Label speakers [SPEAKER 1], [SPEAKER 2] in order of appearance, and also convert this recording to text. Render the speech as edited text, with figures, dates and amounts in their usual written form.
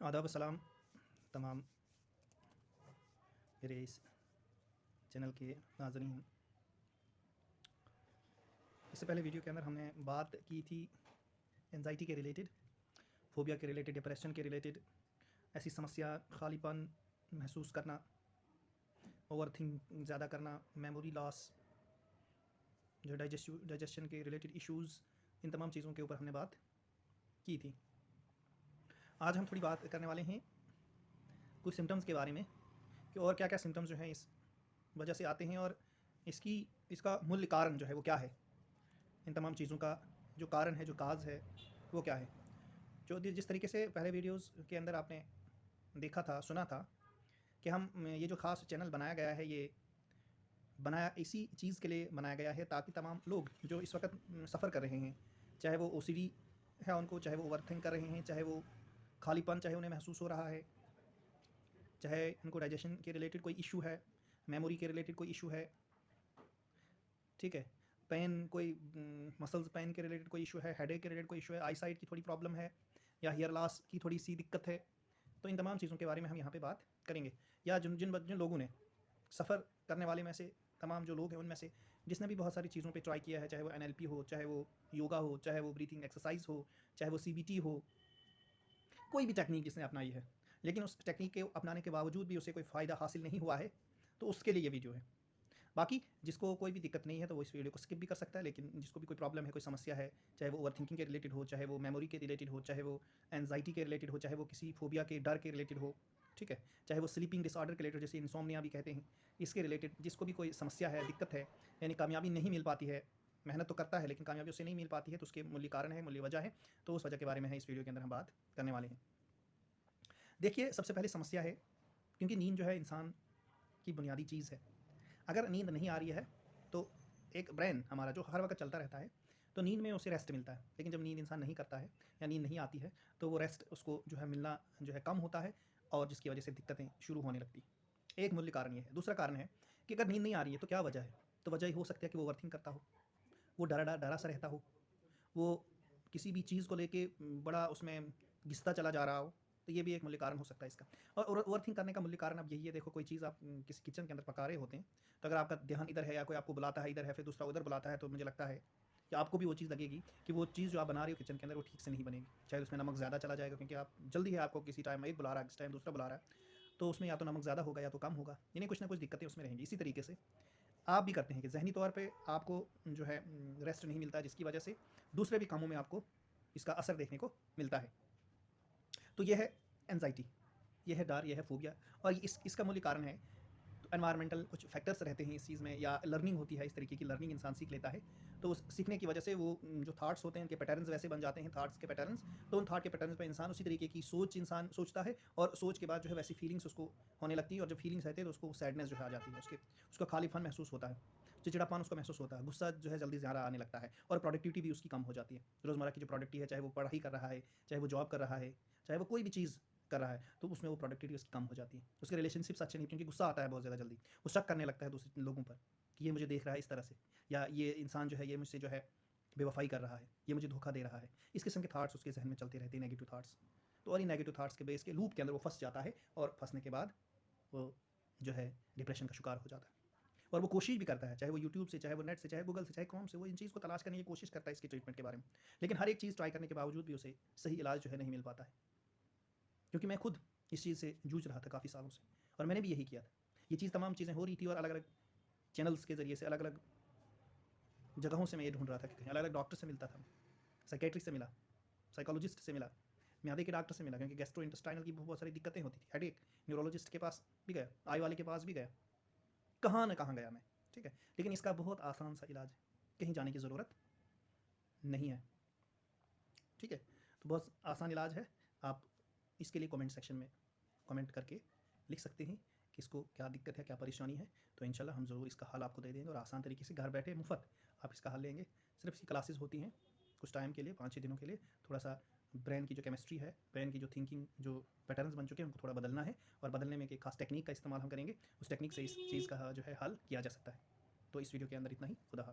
[SPEAKER 1] आदाब सलाम तमाम मेरे इस चैनल के नाज़रीन। इससे पहले वीडियो के अंदर हमने बात की थी एंजाइटी के रिलेटेड, फोबिया के रिलेटेड, डिप्रेशन के रिलेटेड, ऐसी समस्या, खालीपन महसूस करना, ओवर थिंक ज़्यादा करना, मेमोरी लॉस, जो डाइजेशन के रिलेटेड इश्यूज़, इन तमाम चीज़ों के ऊपर हमने बात की थी। आज हम थोड़ी बात करने वाले हैं कुछ सिम्टम्स के बारे में कि और क्या क्या सिम्टम्स जो हैं इस वजह से आते हैं और इसका मूल कारण जो है वो क्या है। इन तमाम चीज़ों का जो कारण है, जो काज़ है, वो क्या है। जो जिस तरीके से पहले वीडियोस के अंदर आपने देखा था, सुना था कि हम ये जो ख़ास चैनल बनाया गया है, ये बनाया इसी चीज़ के लिए बनाया गया है ताकि तमाम लोग जो इस वक्त सफ़र कर रहे हैं, चाहे वो ओसीडी है उनको, चाहे वो ओवरथिंक कर रहे हैं, चाहे वो खालीपन चाहे उन्हें महसूस हो रहा है, चाहे उनको डाइजेशन के रिलेटेड कोई इशू है, मेमोरी के रिलेटेड कोई इशू है, ठीक है, पेन, कोई मसल्स पेन के रिलेटेड कोई इशू है, हेडेक के रिलेटेड कोई इशू है, आई साइट की थोड़ी प्रॉब्लम है, या हेयर लॉस की थोड़ी सी दिक्कत है, तो इन तमाम चीज़ों के बारे में हम यहाँ पे बात करेंगे। या जिन जिन जिन लोगों ने सफ़र करने वाले में से तमाम जो लोग हैं उनमें से जिसने भी बहुत सारी चीज़ों पे ट्राई किया है, चाहे वो NLP हो, चाहे वो योगा हो, चाहे वो ब्रीथिंग एक्सरसाइज हो, चाहे वो CBT हो, कोई भी टेक्निक जिसने अपनाई है, लेकिन उस टेक्निक के अपनाने के बावजूद भी उसे कोई फ़ायदा हासिल नहीं हुआ है, तो उसके लिए ये वीडियो है। बाकी जिसको कोई भी दिक्कत नहीं है तो वो इस वीडियो को स्किप भी कर सकता है, लेकिन जिसको भी कोई प्रॉब्लम है, कोई समस्या है, चाहे वो ओवरथिंकिंग के रिलेटेड हो, चाहे वो मेमोरी के रिलेटेड हो, चाहे वो एंजाइटी के रिलेटेड हो, चाहे वो किसी फोबिया के डर के रिलेटेड हो, ठीक है, चाहे वो स्लीपिंग डिसऑर्डर के रिलेटेड, जैसे इंसोम्निया भी कहते हैं, इसके रिलेटेड जिसको भी कोई समस्या है, दिक्कत है, यानी कामयाबी नहीं मिल पाती है, मेहनत तो करता है लेकिन कामयाबी उससे नहीं मिल पाती है, तो उसके मूल्य कारण है, मूल्य वजह है, तो उस वजह के बारे में है इस वीडियो के अंदर हम बात करने वाले हैं। देखिए, सबसे पहले समस्या है क्योंकि नींद जो है इंसान की बुनियादी चीज़ है। अगर नींद नहीं आ रही है तो एक ब्रेन हमारा जो हर वक्त चलता रहता है, तो नींद में उसे रेस्ट मिलता है, लेकिन जब नींद इंसान नहीं करता है या नींद नहीं आती है तो वो रेस्ट उसको जो है मिलना जो है कम होता है, और जिसकी वजह से दिक्कतें शुरू होने लगती हैं। एक मूल्य कारण ये है। दूसरा कारण है कि अगर नींद नहीं आ रही है तो क्या वजह है, तो वजह ये हो सकती है कि वो ओवरथिंक करता हो, वो डरा डरा सा रहता हो, वो किसी भी चीज़ को लेके बड़ा उसमें घिसता चला जा रहा हो, तो ये भी एक मूल्य कारण हो सकता है इसका। और ओवरथिंक करने का मूल्य कारण अब यही है, देखो कोई चीज़ आप किसी किचन के अंदर पका रहे होते हैं, तो अगर आपका ध्यान इधर है या कोई आपको बुलाता है इधर है, फिर दूसरा उधर बुलाता है, तो मुझे लगता है कि आपको भी वो चीज़ लगेगी कि वो चीज़ जो आप बना रहे हो किचन के अंदर वो ठीक से नहीं बनेगी। चाहे उसमें नमक ज़्यादा चला जाएगा क्योंकि आप जल्दी है, आपको किसी टाइम एक बुला रहा है, किस टाइम दूसरा बुला रहा है, तो उसमें या तो नमक ज़्यादा होगा या तो कम होगा, यानी कुछ ना कुछ दिक्कतें उसमें रहेंगी। इसी तरीके से आप भी करते हैं कि ज़हनी तौर पे आपको जो है रेस्ट नहीं मिलता, जिसकी वजह से दूसरे भी कामों में आपको इसका असर देखने को मिलता है। तो ये है एंजाइटी, ये है डर, ये है फोबिया, और इसका मूल कारण है तो एनवायरमेंटल कुछ फैक्टर्स रहते हैं इस चीज़ में, या लर्निंग होती है, इस तरीके की लर्निंग इंसान सीख लेता है, तो उस सीखने की वजह से वो जो थॉट्स होते हैं उनके पैटर्न्स वैसे बन जाते हैं, थॉट्स के पैटर्न्स, तो उन थॉट के पैटर्न्स पे इंसान उसी तरीके की सोच इंसान सोचता है, और सोच के बाद जो है वैसी फीलिंग्स उसको होने लगती है, और जब फीलिंग्स रहती है तो उसको सैडनेस जो है आ जाती है, उसका खालीपन महसूस होता है, चिड़चिड़ापन उसको महसूस होता है, गुस्सा जो है जल्दी ज़्यादा आने लगता है, और प्रोडक्टिविटी भी उसकी कम हो जाती है। रोज़मर्रा की जो प्रोडक्टिविटी है, चाहे वो पढ़ाई कर रहा है, चाहे वो जॉब कर रहा है, चाहे वो कोई भी चीज़ कर रहा है, तो उसमें वो प्रोडक्टिविटी उसकी कम हो जाती है। उसके रिलेशनशिप्स अच्छे नहीं, क्योंकि गुस्सा आता है बहुत ज़्यादा जल्दी। वो शक करने लगता है दूसरे लोगों पर कि ये मुझे देख रहा है इस तरह से, या ये इंसान जो है ये मुझसे जो है बेवफ़ाई कर रहा है, ये मुझे धोखा दे रहा है। इस किस्म के थॉट्स उसके ज़हन में चलते रहते हैं, नेगेटिव थॉट्स। तो और इन नेगेटिव थॉट्स के बेस के लूप के अंदर वो फँस जाता है, और फँसने के बाद वो जो है डिप्रेशन का शिकार हो जाता है। और वो कोशिश भी करता है, चाहे वो यूट्यूब से, चाहे वो नेट से, चाहे गूगल से, चाहे क्रोम से, वो इन चीज़ को तलाश करने की कोशिश करता है इसके ट्रीटमेंट के बारे में। लेकिन हर एक चीज़ ट्राई करने के बावजूद भी उसे सही इलाज जो है नहीं मिल पाता है। क्योंकि मैं खुद इस चीज़ से जूझ रहा था काफ़ी सालों से, और मैंने भी यही किया था। ये चीज़ तमाम चीज़ें हो रही थी, और अलग-अलग चैनल्स के ज़रिए से, अलग-अलग जगहों से मैं ये ढूँढ रहा था कि कहीं अलग-अलग डॉक्टर से मिलता था, साइकियाट्रिस्ट से मिला, साइकोलॉजिस्ट से मिला, म्यादे के डॉक्टर से मिला, क्योंकि गैस्ट्रोइंटेस्टाइनल की बहुत सारी दिक्कतें होती थी, हेडेक, न्यूरोलॉजिस्ट के पास भी गया, आई वाले के पास भी गया, कहाँ न कहाँ गया मैं, ठीक है। लेकिन इसका बहुत आसान सा इलाज है, कहीं जाने की ज़रूरत नहीं है, ठीक है। तो बहुत आसान इलाज है। आप इसके लिए कमेंट सेक्शन में कमेंट करके लिख सकते हैं कि इसको क्या दिक्कत है, क्या परेशानी है, तो इंशाल्लाह हम ज़रूर इसका हल आपको दे देंगे, और आसान तरीके से घर बैठे मुफ़्त आप इसका हल लेंगे। सिर्फ इसकी क्लासेस होती हैं कुछ टाइम के लिए, 5-6 दिनों के लिए। थोड़ा सा ब्रेन की जो केमिस्ट्री है, ब्रेन की जो थिंकिंग, जो पैटर्न्स बन चुके हैं, उनको थोड़ा बदलना है, और बदलने में एक खास टेक्निक का इस्तेमाल हम करेंगे। उस टेक्निक से इस चीज़ का जो है हल किया जा सकता है। तो इस वीडियो के अंदर इतना ही। खुदा हाफ़िज़।